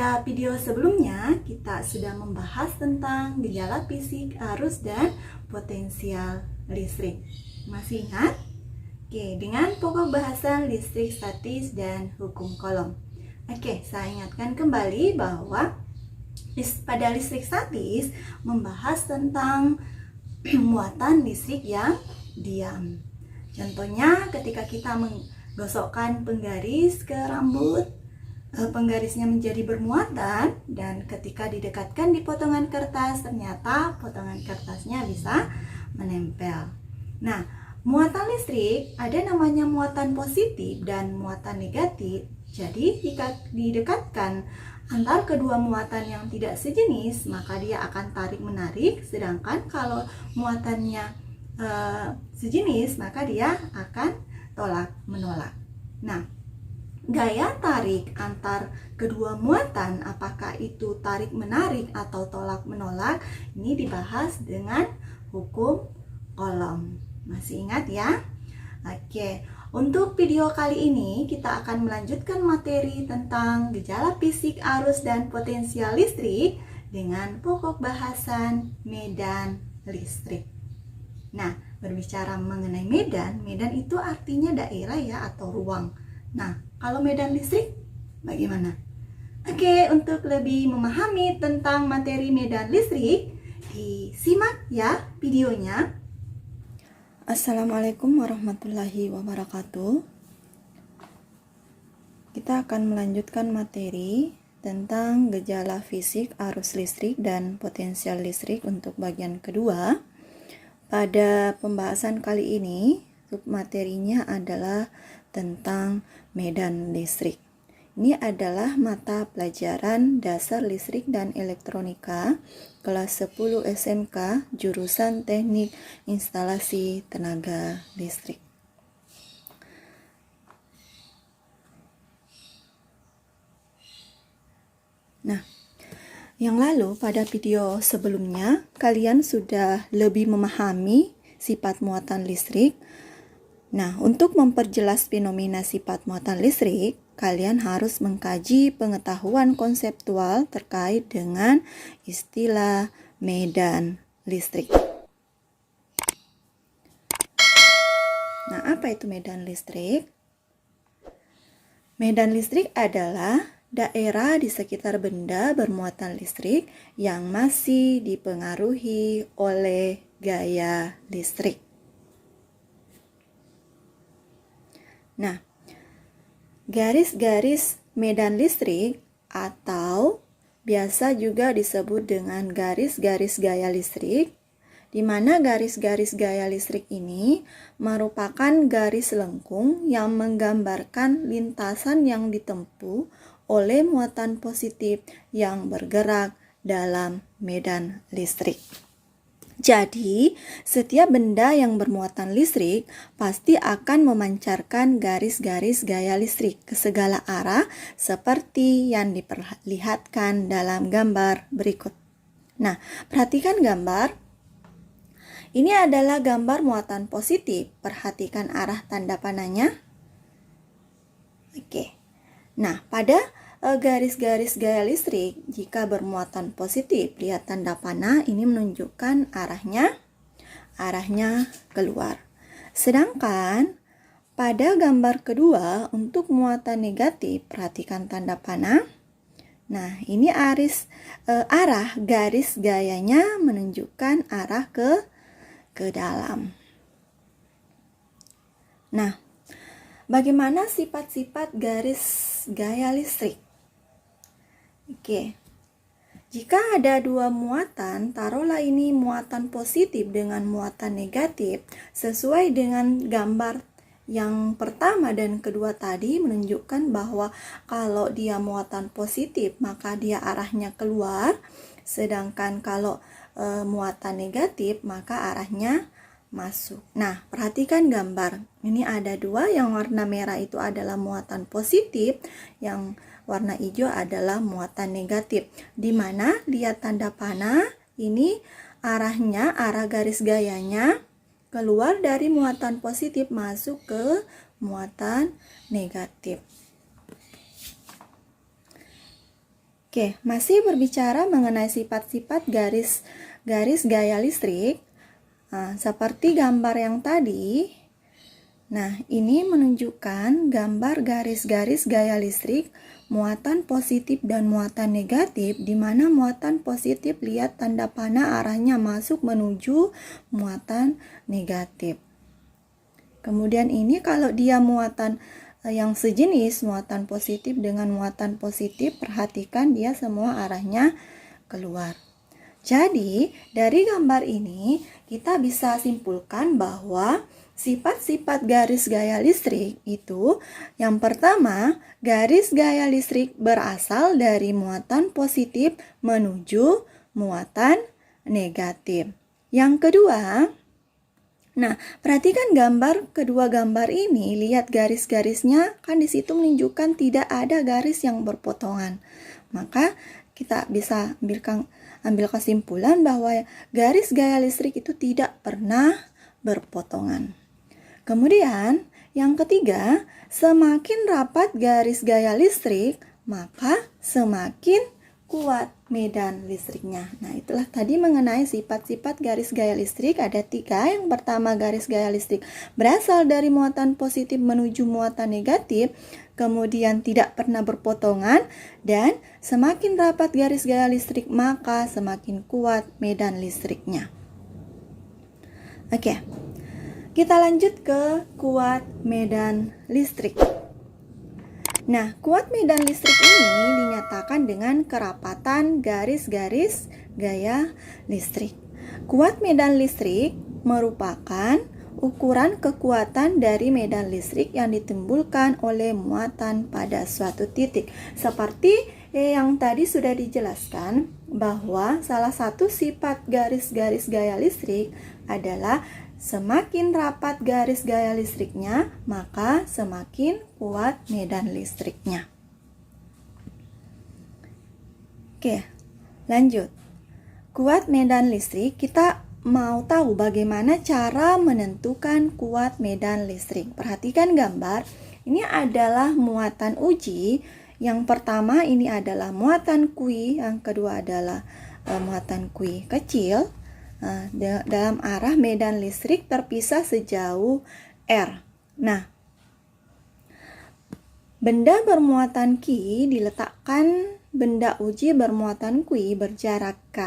Pada video sebelumnya, kita sudah membahas tentang gejala fisik, arus, dan potensial listrik. Masih ingat? Oke, dengan pokok bahasan listrik statis dan hukum Coulomb. Oke, saya ingatkan kembali bahwa pada listrik statis membahas tentang muatan listrik yang diam. Contohnya ketika kita menggosokkan penggaris ke rambut, penggarisnya menjadi bermuatan, dan ketika didekatkan di potongan kertas ternyata potongan kertasnya bisa menempel. Nah, muatan listrik ada namanya muatan positif dan muatan negatif. Jadi jika didekatkan antar kedua muatan yang tidak sejenis, maka dia akan tarik menarik, sedangkan kalau muatannya sejenis, maka dia akan tolak menolak. Nah, gaya tarik antar kedua muatan, apakah itu tarik menarik atau tolak menolak, ini dibahas dengan hukum Coulomb. Masih ingat ya? Oke, untuk video kali ini kita akan melanjutkan materi tentang gejala fisik, arus, dan potensial listrik dengan pokok bahasan medan listrik. Nah, berbicara mengenai medan itu artinya daerah ya atau ruang. Nah, kalau medan listrik bagaimana? Oke, untuk lebih memahami tentang materi medan listrik, disimak ya videonya. Assalamualaikum warahmatullahi wabarakatuh. Kita akan melanjutkan materi tentang gejala fisik, arus listrik, dan potensial listrik untuk bagian kedua. Pada pembahasan kali ini, submaterinya adalah tentang medan listrik. Ini adalah mata pelajaran dasar listrik dan elektronika kelas 10 SMK jurusan Teknik Instalasi Tenaga Listrik. Nah, yang lalu pada video sebelumnya kalian sudah lebih memahami sifat muatan listrik. Nah, untuk memperjelas fenomena sifat muatan listrik, kalian harus mengkaji pengetahuan konseptual terkait dengan istilah medan listrik. Nah, apa itu medan listrik? Medan listrik adalah daerah di sekitar benda bermuatan listrik yang masih dipengaruhi oleh gaya listrik. Nah, garis-garis medan listrik atau biasa juga disebut dengan garis-garis gaya listrik, di mana garis-garis gaya listrik ini merupakan garis lengkung yang menggambarkan lintasan yang ditempuh oleh muatan positif yang bergerak dalam medan listrik. Jadi, setiap benda yang bermuatan listrik pasti akan memancarkan garis-garis gaya listrik ke segala arah seperti yang diperlihatkan dalam gambar berikut. Nah, perhatikan gambar. Ini adalah gambar muatan positif. Perhatikan arah tanda panahnya. Oke. Nah, pada garis-garis gaya listrik jika bermuatan positif, lihat tanda panah ini menunjukkan arahnya keluar. Sedangkan pada gambar kedua untuk muatan negatif, perhatikan tanda panah. Nah, ini arah garis gayanya menunjukkan arah ke dalam. Nah, bagaimana sifat-sifat garis gaya listrik? Oke, jika ada dua muatan, taruhlah ini muatan positif dengan muatan negatif, sesuai dengan gambar yang pertama dan kedua tadi menunjukkan bahwa kalau dia muatan positif maka dia arahnya keluar, sedangkan kalau muatan negatif maka arahnya masuk. Nah, perhatikan gambar. Ini ada dua, yang warna merah itu adalah muatan positif, yang warna hijau adalah muatan negatif. Di mana lihat tanda panah, ini arah garis gayanya keluar dari muatan positif masuk ke muatan negatif. Oke, masih berbicara mengenai sifat-sifat garis gaya listrik. Nah, seperti gambar yang tadi. Nah, ini menunjukkan gambar garis-garis gaya listrik, muatan positif dan muatan negatif, di mana muatan positif lihat tanda panah arahnya masuk menuju muatan negatif. Kemudian ini kalau dia muatan yang sejenis, muatan positif dengan muatan positif, perhatikan dia semua arahnya keluar. Jadi, dari gambar ini kita bisa simpulkan bahwa sifat-sifat garis gaya listrik itu, yang pertama, garis gaya listrik berasal dari muatan positif menuju muatan negatif. Yang kedua, nah, perhatikan kedua gambar ini, lihat garis-garisnya, kan di situ menunjukkan tidak ada garis yang berpotongan. Maka kita bisa ambil kesimpulan bahwa garis gaya listrik itu tidak pernah berpotongan. Kemudian, yang ketiga, semakin rapat garis gaya listrik, maka semakin kuat medan listriknya. Nah, itulah tadi mengenai sifat-sifat garis gaya listrik. Ada 3. Yang pertama, garis gaya listrik berasal dari muatan positif menuju muatan negatif, kemudian tidak pernah berpotongan, dan semakin rapat garis gaya listrik, maka semakin kuat medan listriknya. Oke, kita lanjut ke kuat medan listrik. Nah, kuat medan listrik ini dinyatakan dengan kerapatan garis-garis gaya listrik. Kuat medan listrik merupakan ukuran kekuatan dari medan listrik yang ditimbulkan oleh muatan pada suatu titik. Seperti yang tadi sudah dijelaskan bahwa salah satu sifat garis-garis gaya listrik adalah semakin rapat garis gaya listriknya, maka semakin kuat medan listriknya. Oke, lanjut. Kuat medan listrik, kita mau tahu bagaimana cara menentukan kuat medan listrik. Perhatikan gambar, ini adalah muatan uji. Yang pertama ini adalah muatan kui, yang kedua adalah muatan kui kecil. Dalam arah medan listrik terpisah sejauh R. Nah, benda bermuatan Q diletakkan benda uji bermuatan Q berjarak K,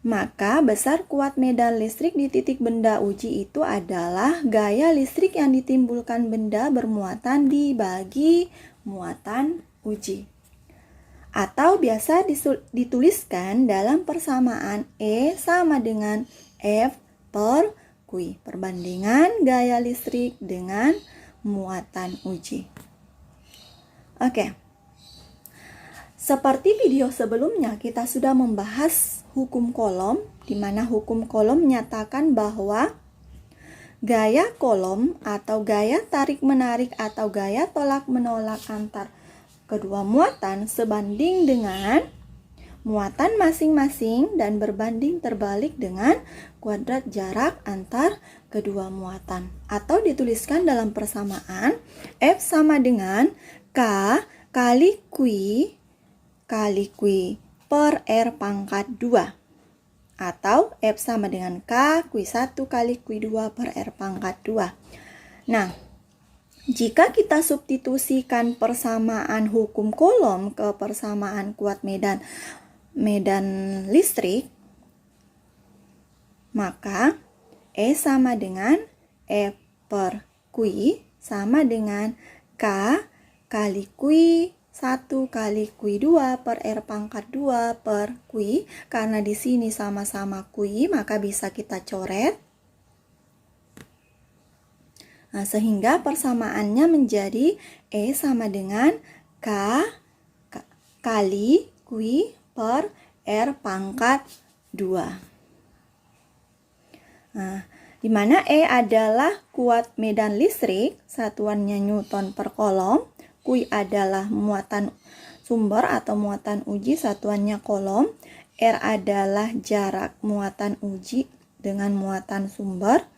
maka besar kuat medan listrik di titik benda uji itu adalah gaya listrik yang ditimbulkan benda bermuatan dibagi muatan uji. Atau biasa dituliskan dalam persamaan E sama dengan F per Q, perbandingan gaya listrik dengan muatan uji. Oke. Seperti video sebelumnya, kita sudah membahas hukum Coulomb, di mana hukum Coulomb menyatakan bahwa gaya Coulomb atau gaya tarik-menarik atau gaya tolak-menolak antar kedua muatan sebanding dengan muatan masing-masing dan berbanding terbalik dengan kuadrat jarak antar kedua muatan. Atau dituliskan dalam persamaan F sama dengan K kali Q per R pangkat 2. Atau F sama dengan K Q1 kali Q2 per R pangkat 2. Nah, jika kita substitusikan persamaan hukum Coulomb ke persamaan kuat medan listrik, maka E sama dengan F per Q sama dengan K kali Q1 kali Q2 per R pangkat 2 per Q. Karena di sini sama-sama Q, maka bisa kita coret. Nah, sehingga persamaannya menjadi E sama dengan K kali Q per R pangkat 2. Nah, di mana E adalah kuat medan listrik, satuannya Newton per Coulomb. Q adalah muatan sumber atau muatan uji, satuannya Coulomb. R adalah jarak muatan uji dengan muatan sumber.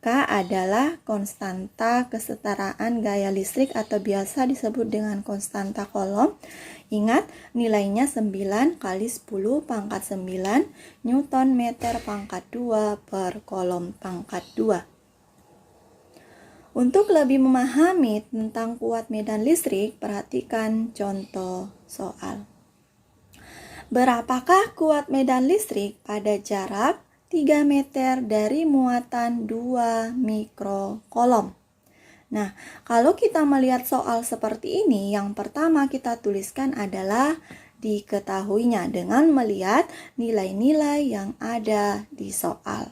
K adalah konstanta kesetaraan gaya listrik atau biasa disebut dengan konstanta Coulomb. Ingat, nilainya 9 kali 10 pangkat 9 Newton meter pangkat 2 per kolom pangkat 2. Untuk lebih memahami tentang kuat medan listrik, perhatikan contoh soal. Berapakah kuat medan listrik pada jarak 3 meter dari muatan 2 mikrokolom? Nah, kalau kita melihat soal seperti ini, yang pertama kita tuliskan adalah diketahuinya dengan melihat nilai-nilai yang ada di soal.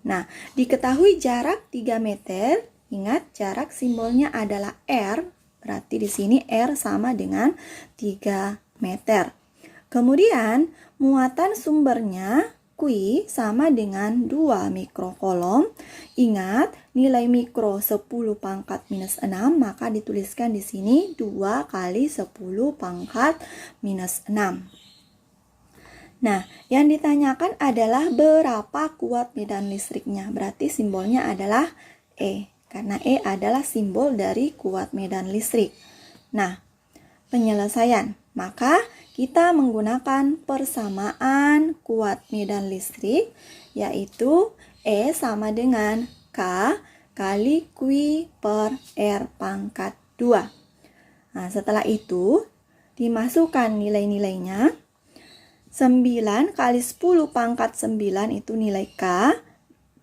Nah, diketahui jarak 3 meter. Ingat, jarak simbolnya adalah R, berarti di sini R sama dengan 3 meter. Kemudian, muatan sumbernya Q sama dengan 2 mikrokolom. Ingat, nilai mikro 10 pangkat minus 6, maka dituliskan di sini 2 kali 10 pangkat minus 6. Nah, yang ditanyakan adalah berapa kuat medan listriknya. Berarti simbolnya adalah E. Karena E adalah simbol dari kuat medan listrik. Nah, penyelesaian. Maka kita menggunakan persamaan kuat medan listrik, yaitu E sama dengan K kali Q per R pangkat 2. Nah, setelah itu dimasukkan nilai-nilainya. 9 kali 10 pangkat 9 itu nilai K.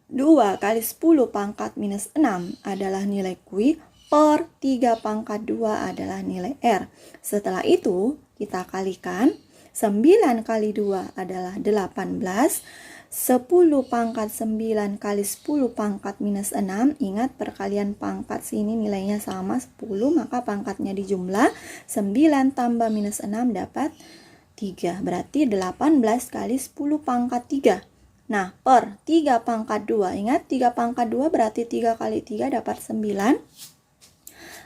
2 kali 10 pangkat minus 6 adalah nilai Q, per 3 pangkat 2 adalah nilai R. Setelah itu, kita kalikan. 9 kali 2 adalah 18. 10 pangkat 9 kali 10 pangkat minus 6. Ingat, perkalian pangkat sini nilainya sama 10, maka pangkatnya dijumlah. 9 tambah minus 6 dapat 3. Berarti 18 kali 10 pangkat 3. Nah, per 3 pangkat 2. Ingat, 3 pangkat 2 berarti 3 kali 3 dapat 9.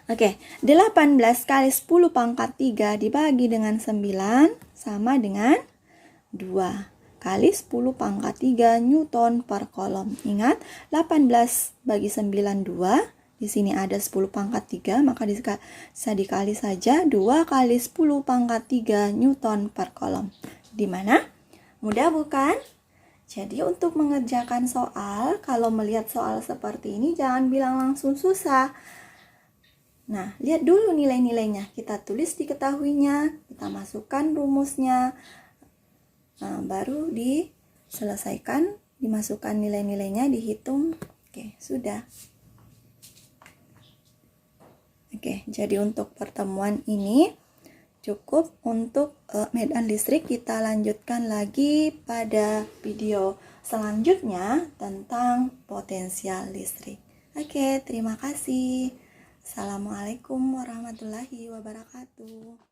Oke, 18 kali 10 pangkat 3 dibagi dengan 9 sama dengan 2 kali 10 pangkat 3 Newton per kolom. Ingat, 18 bagi 9, 2. Di sini ada 10 pangkat 3, maka bisa dikali saja 2 kali 10 pangkat 3 Newton per kolom. Di mana? Mudah bukan? Jadi untuk mengerjakan soal, kalau melihat soal seperti ini jangan bilang langsung susah. Nah, lihat dulu nilai-nilainya. Kita tulis diketahuinya, kita masukkan rumusnya. Nah, baru diselesaikan, dimasukkan nilai-nilainya, dihitung. Oke, sudah. Oke, jadi untuk pertemuan ini cukup. Untuk medan listrik kita lanjutkan lagi pada video selanjutnya tentang potensial listrik. Oke, terima kasih. Assalamualaikum warahmatullahi wabarakatuh.